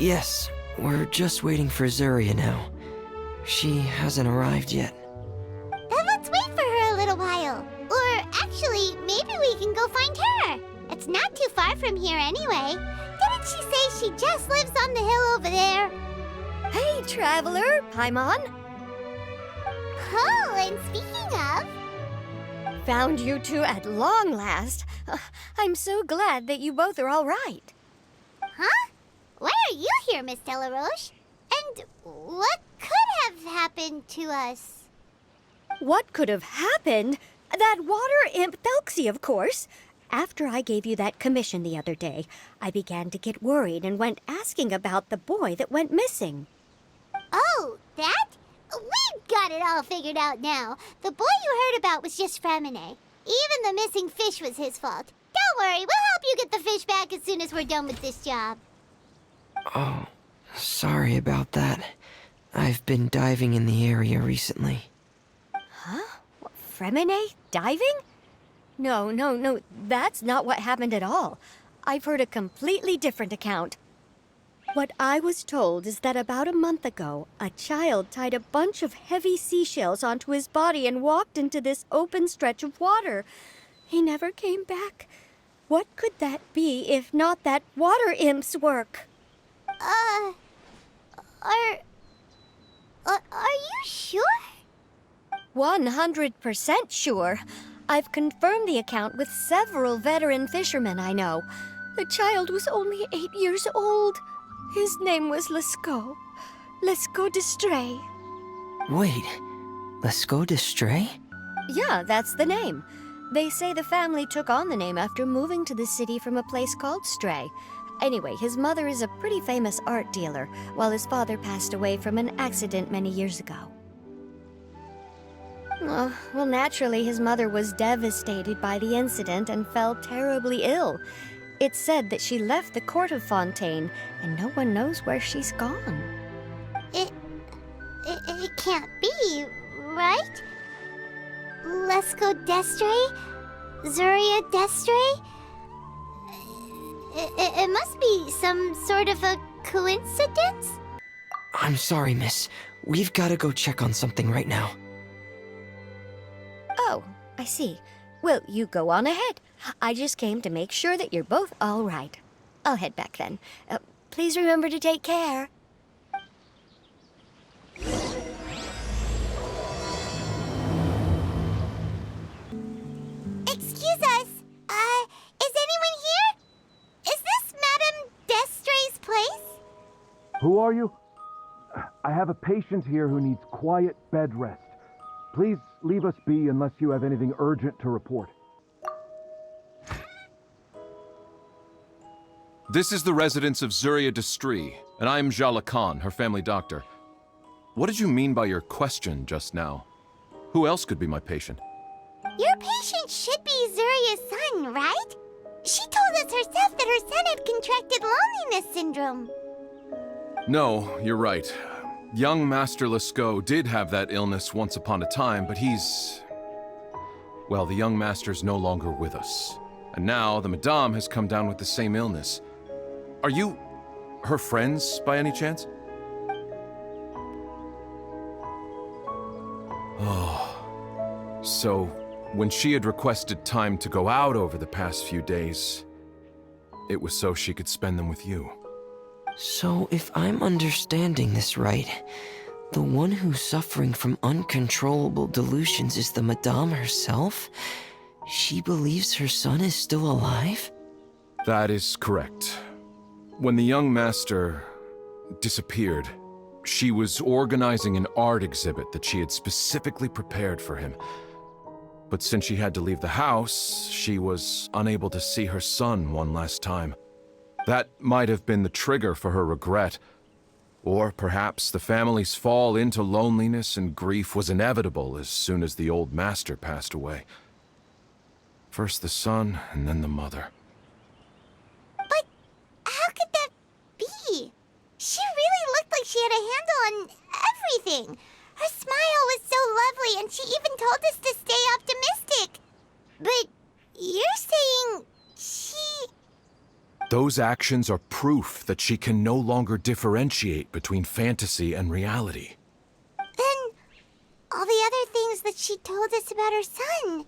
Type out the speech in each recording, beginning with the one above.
Yes, we're just waiting for Zuria now. She hasn't arrived yet. Then let's wait for her a little while. Or actually, maybe we can go find her. It's not too far from here anyway. Didn't she say she just lives on the hill over there? Hey, traveler, Paimon. Oh, and speaking of... Found you two at long last. I'm so glad that you both are all right. Huh? Why are you here, Miss Delaroche? And what could have happened to us? What could have happened? That water imp Thelxie, of course. After I gave you that commission the other day, I began to get worried and went asking about the boy that went missing. Oh, that? We've got it all figured out now. The boy you heard about was just Fremine. Even the missing fish was his fault. Don't worry, we'll help you get the fish back as soon as we're done with this job. Oh, sorry about that. I've been diving in the area recently. Huh? What, Fremine? Diving? No, that's not what happened at all. I've heard a completely different account. What I was told is that about a month ago, a child tied a bunch of heavy seashells onto his body and walked into this open stretch of water. He never came back. What could that be if not that water imp's work? Are you sure? 100% sure. I've confirmed the account with several veteran fishermen I know. The child was only 8 years old. His name was Lescaut. Lescaut d'Estray. Wait, Lescaut d'Estray? Yeah, that's the name. They say the family took on the name after moving to the city from a place called Stray. Anyway, his mother is a pretty famous art dealer, while his father passed away from an accident many years ago. Well, naturally, his mother was devastated by the incident and fell terribly ill. It's said that she left the court of Fontaine, and no one knows where she's gone. It can't be, right? Lescaut d'Estray? Zuria d'Estray? It must be some sort of a coincidence? I'm sorry, miss. We've got to go check on something right now. Oh, I see. Well, you go on ahead. I just came to make sure that you're both all right. I'll head back then. Please remember to take care. Excuse us. Is anyone here? Is this Madame d'Estray's place? Who are you? I have a patient here who needs quiet bed rest. Please leave us be unless you have anything urgent to report. This is the residence of Zuria d'Estray, and I am Jala Khan, her family doctor. What did you mean by your question just now? Who else could be my patient? Your patient should be Zuria's son, right? She told us herself that her son had contracted loneliness syndrome. No, you're right. Young Master Lescaut did have that illness once upon a time, but well, the young master's no longer with us. And now the Madame has come down with the same illness. Are you her friends, by any chance? Oh. So, when she had requested time to go out over the past few days, it was so she could spend them with you. So, if I'm understanding this right, the one who's suffering from uncontrollable delusions is the Madame herself? She believes her son is still alive? That is correct. When the young master disappeared, she was organizing an art exhibit that she had specifically prepared for him. But since she had to leave the house, she was unable to see her son one last time. That might have been the trigger for her regret. Or perhaps the family's fall into loneliness and grief was inevitable as soon as the old master passed away. First the son, and then the mother. But how could that be? She really looked like she had a handle on everything. Her smile was so lovely, and she even told us to stay optimistic. But you're saying she... Those actions are proof that she can no longer differentiate between fantasy and reality. Then, all the other things that she told us about her son,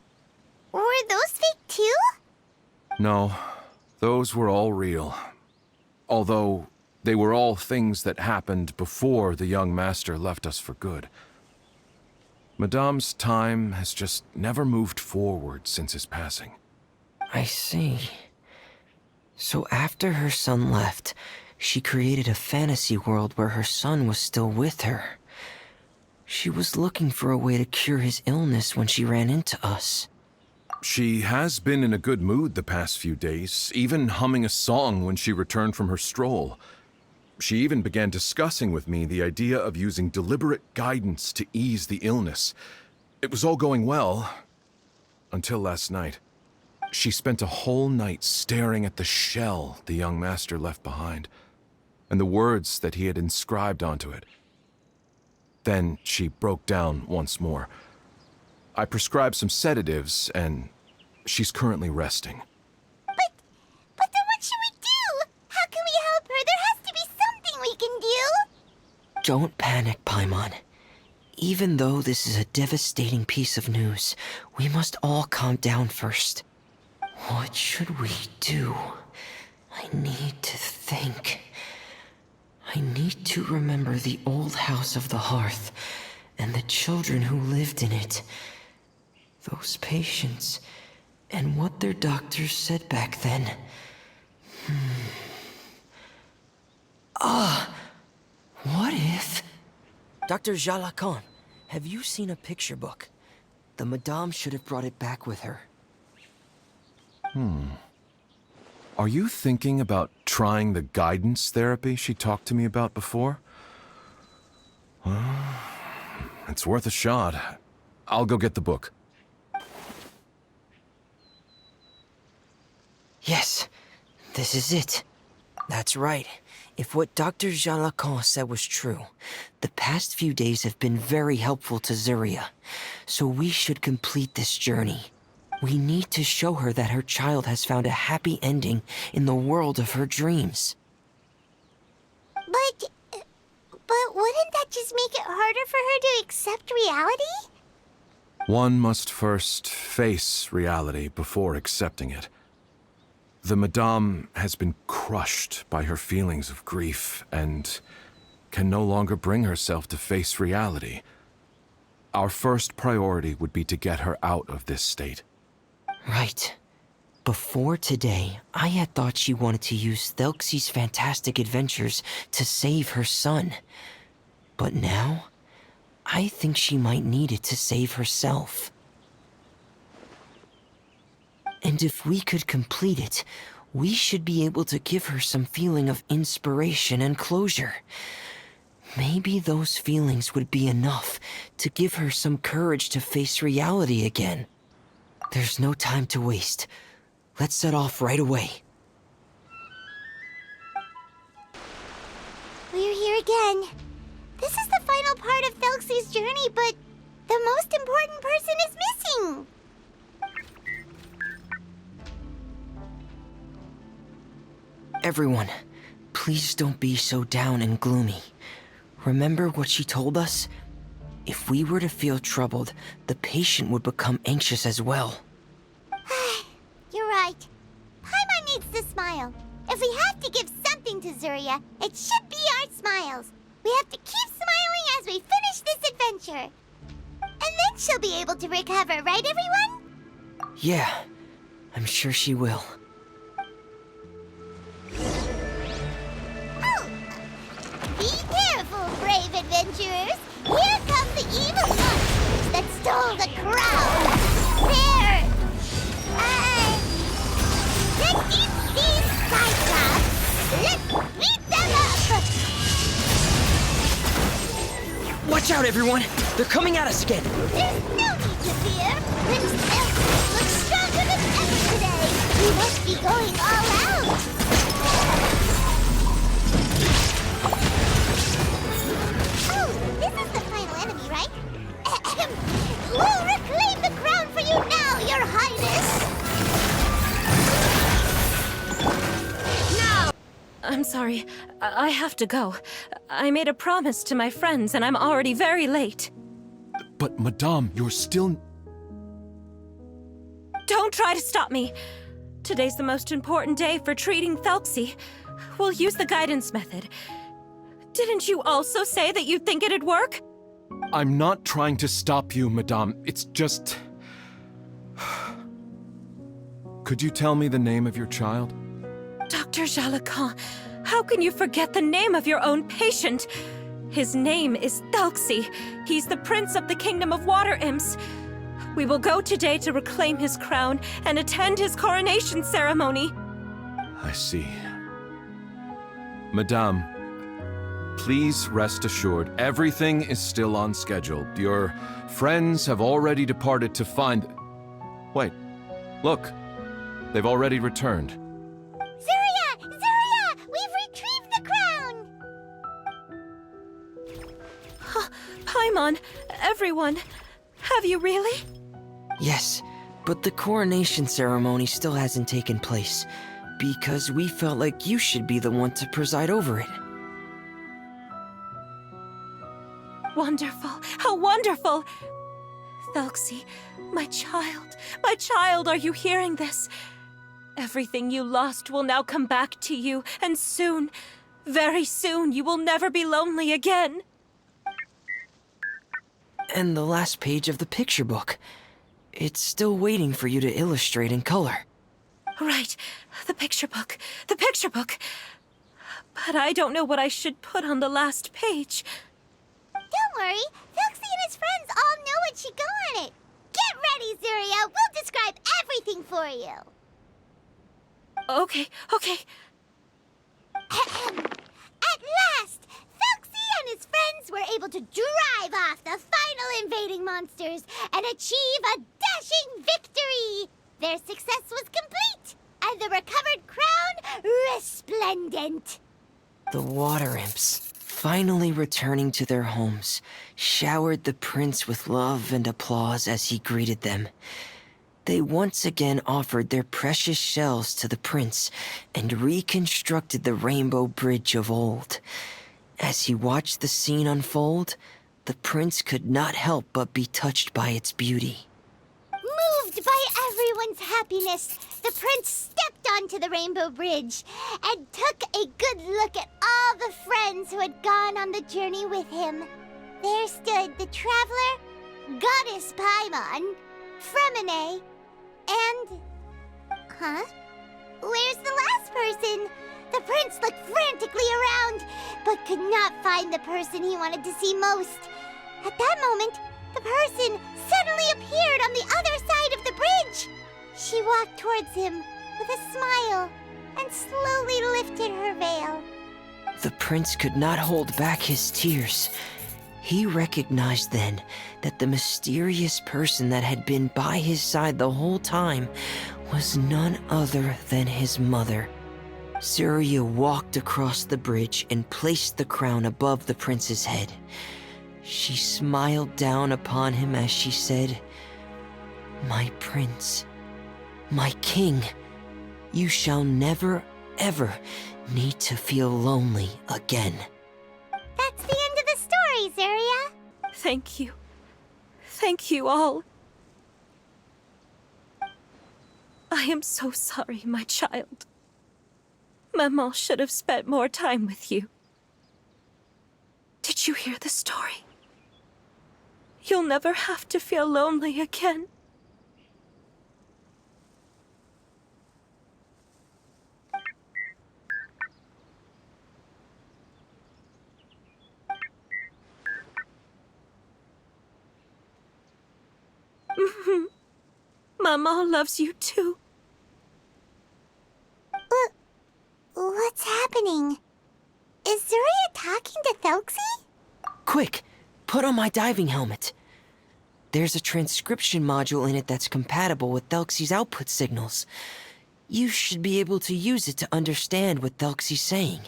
were those fake too? No, those were all real. Although, they were all things that happened before the young master left us for good. Madame's time has just never moved forward since his passing. I see. So after her son left, she created a fantasy world where her son was still with her. She was looking for a way to cure his illness when she ran into us. She has been in a good mood the past few days, even humming a song when she returned from her stroll. She even began discussing with me the idea of using deliberate guidance to ease the illness. It was all going well, until last night. She spent a whole night staring at the shell the young master left behind, and the words that he had inscribed onto it. Then she broke down once more. I prescribed some sedatives, and she's currently resting. But then what should we do? How can we help her? There has to be something we can do. Don't panic, Paimon. Even though this is a devastating piece of news, we must all calm down first. What should we do? I need to think. I need to remember the old house of the hearth and the children who lived in it. Those patients and what their doctors said back then. What if... Dr. Jalacan, have you seen a picture book? The Madame should have brought it back with her. Are you thinking about trying the guidance therapy she talked to me about before? Well, it's worth a shot. I'll go get the book. Yes, this is it. That's right. If what Dr. Jalacan said was true, the past few days have been very helpful to Zuria. So we should complete this journey. We need to show her that her child has found a happy ending in the world of her dreams. But wouldn't that just make it harder for her to accept reality? One must first face reality before accepting it. The Madame has been crushed by her feelings of grief and can no longer bring herself to face reality. Our first priority would be to get her out of this state. Right. Before today, I had thought she wanted to use Thelxies' fantastic adventures to save her son. But now, I think she might need it to save herself. And if we could complete it, we should be able to give her some feeling of inspiration and closure. Maybe those feelings would be enough to give her some courage to face reality again. There's no time to waste. Let's set off right away. We're here again. This is the final part of Thelxies' journey, but the most important person is missing. Everyone, please don't be so down and gloomy. Remember what she told us? If we were to feel troubled, the patient would become anxious as well. You're right. Paimon needs to smile. If we have to give something to Zuria, it should be our smiles. We have to keep smiling as we finish this adventure. And then she'll be able to recover, right, everyone? Yeah, I'm sure she will. Oh. Be careful, brave adventurers. Here come the evil monsters that stole the crown. There! These Cyclops! Let's beat them up! Watch out, everyone! They're coming at us again! There's no need to fear! Prince Thelxies looks stronger than ever today! We must be going all out! Oh, this is the final enemy, right? We'll reclaim the crown for you now, Your Highness! I'm sorry. I have to go. I made a promise to my friends, and I'm already very late. But, Madame, you're still... Don't try to stop me. Today's the most important day for treating Thelxie. We'll use the guidance method. Didn't you also say that you think it'd work? I'm not trying to stop you, Madame. It's just... Could you tell me the name of your child? Dr. Jalacan, how can you forget the name of your own patient? His name is Thelxie. He's the prince of the kingdom of water imps. We will go today to reclaim his crown and attend his coronation ceremony. I see. Madame, please rest assured, everything is still on schedule. Your friends have already departed to find... Wait, look. They've already returned. Zuria! Zuria! We've retrieved the crown! Paimon, everyone, have you really? Yes, but the coronation ceremony still hasn't taken place, because we felt like you should be the one to preside over it. Wonderful, how wonderful! Thelxie, my child, are you hearing this? Everything you lost will now come back to you, and soon, very soon, you will never be lonely again. And the last page of the picture book. It's still waiting for you to illustrate in color. Right, the picture book. But I don't know what I should put on the last page. Don't worry, Thelxie and his friends all know what should go on it. Get ready, Zuria. We'll describe everything for you. Okay. At last, Thelxie and his friends were able to drive off the final invading monsters and achieve a dashing victory. Their success was complete, and the recovered crown resplendent. The water imps, finally returning to their homes, showered the prince with love and applause as he greeted them. They once again offered their precious shells to the prince and reconstructed the rainbow bridge of old. As he watched the scene unfold, the prince could not help but be touched by its beauty. Moved by everyone's happiness, the prince stepped onto the rainbow bridge and took a good look at all the friends who had gone on the journey with him. There stood the traveler, Goddess Paimon, Fremine, and... Where's the last person? The prince looked frantically around, but could not find the person he wanted to see most. At that moment, the person suddenly appeared on the other side of the bridge. She walked towards him with a smile and slowly lifted her veil. The prince could not hold back his tears. He recognized then that the mysterious person that had been by his side the whole time was none other than his mother. Zuria walked across the bridge and placed the crown above the prince's head. She smiled down upon him as she said, "My prince, my king, you shall never, ever need to feel lonely again." That's the end of the story, Zuria. Thank you. Thank you all. I am so sorry, my child. Maman should have spent more time with you. Did you hear the story? You'll never have to feel lonely again. Maman loves you too. What's happening? Is Zuria talking to Thelxie? Quick, put on my diving helmet. There's a transcription module in it that's compatible with Thelxie's output signals. You should be able to use it to understand what Thelxie's saying.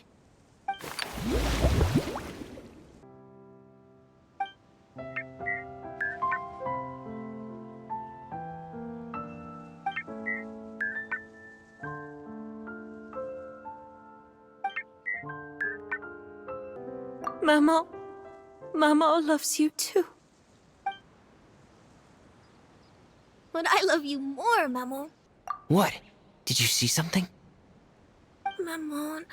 Maman. Maman loves you too. But I love you more, Maman. What? Did you see something? Maman,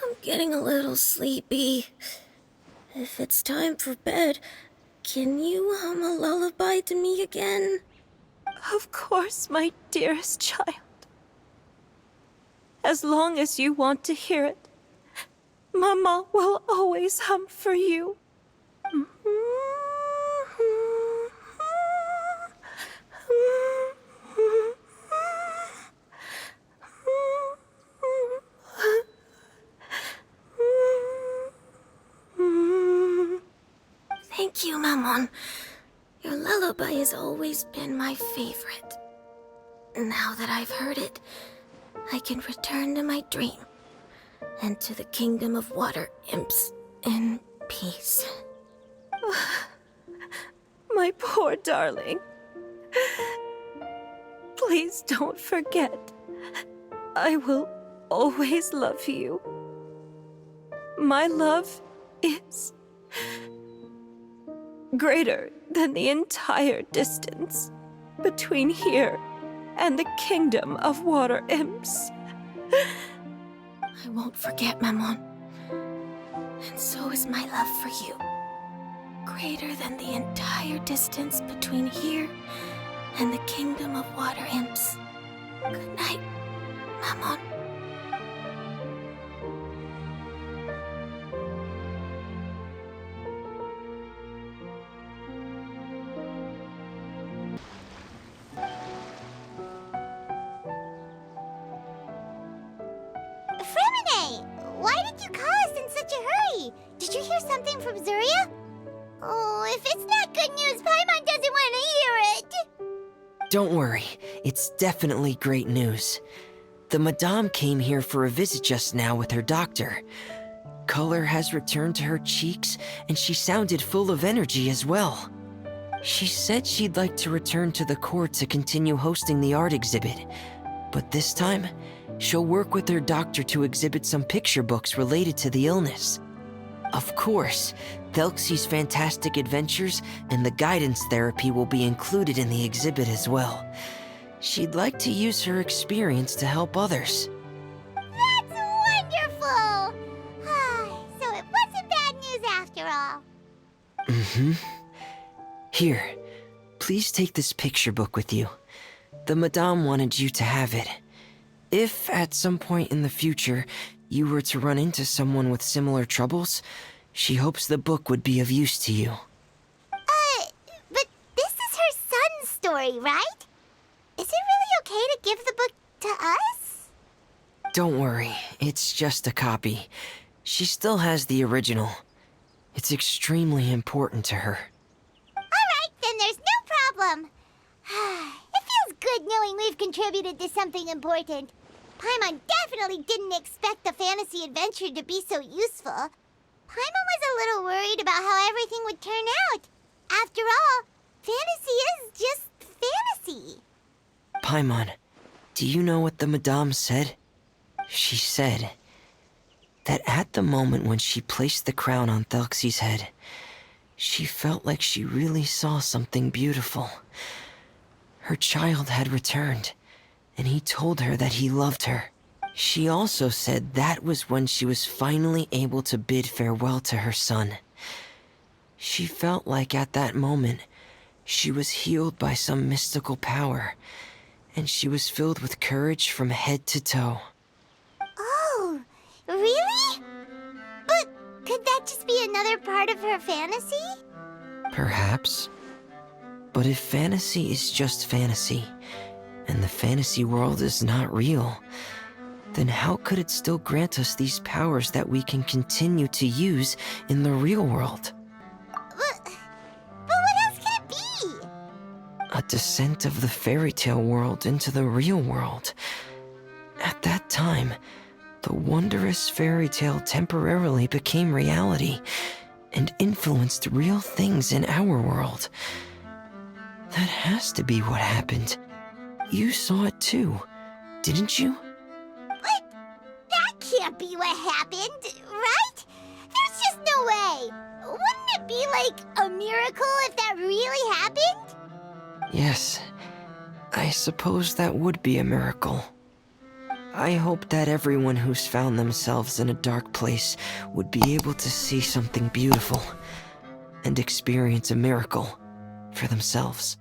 I'm getting a little sleepy. If it's time for bed, can you hum a lullaby to me again? Of course, my dearest child. As long as you want to hear it, Maman will always hum for you. Thank you, Maman. Your lullaby has always been my favorite. Now that I've heard it, I can return to my dream and to the kingdom of water imps in peace. My poor darling. Please don't forget. I will always love you. My love is greater than the entire distance between here and the kingdom of water imps. I won't forget, Maman. And so is my love for you. Greater than the entire distance between here and the kingdom of water imps. Good night, Maman. Fremine, why did you call us in such a hurry? Did you hear something from Zuria? Oh, if it's not good news, Paimon doesn't want to hear it. Don't worry, it's definitely great news. The Madame came here for a visit just now with her doctor. Color has returned to her cheeks, and she sounded full of energy as well. She said she'd like to return to the court to continue hosting the art exhibit, but this time, she'll work with her doctor to exhibit some picture books related to the illness. Of course, Thelxies' fantastic adventures and the guidance therapy will be included in the exhibit as well. She'd like to use her experience to help others. That's wonderful! So it wasn't bad news after all. Mm-hmm. Here, please take this picture book with you. The Madame wanted you to have it. If, at some point in the future, you were to run into someone with similar troubles, she hopes the book would be of use to you. But this is her son's story, right? Is it really okay to give the book to us? Don't worry, it's just a copy. She still has the original. It's extremely important to her. Alright, then there's no problem. It feels good knowing we've contributed to something important. Paimon definitely didn't expect the fantasy adventure to be so useful. Paimon was a little worried about how everything would turn out. After all, fantasy is just fantasy. Paimon, do you know what the Madame said? She said that at the moment when she placed the crown on Thelxies' head, she felt like she really saw something beautiful. Her child had returned, and he told her that he loved her. She also said that was when she was finally able to bid farewell to her son. She felt like at that moment, she was healed by some mystical power, and she was filled with courage from head to toe. Oh, really? But could that just be another part of her fantasy? Perhaps. But if fantasy is just fantasy, and the fantasy world is not real, then how could it still grant us these powers that we can continue to use in the real world? But what else could it be? A descent of the fairy tale world into the real world. At that time, the wondrous fairy tale temporarily became reality and influenced real things in our world. That has to be what happened. You saw it too, didn't you? But that can't be what happened, right? There's just No way! Wouldn't it be like a miracle if that really happened? Yes, I suppose that would be a miracle. I hope that everyone who's found themselves in a dark place would be able to see something beautiful and experience a miracle for themselves.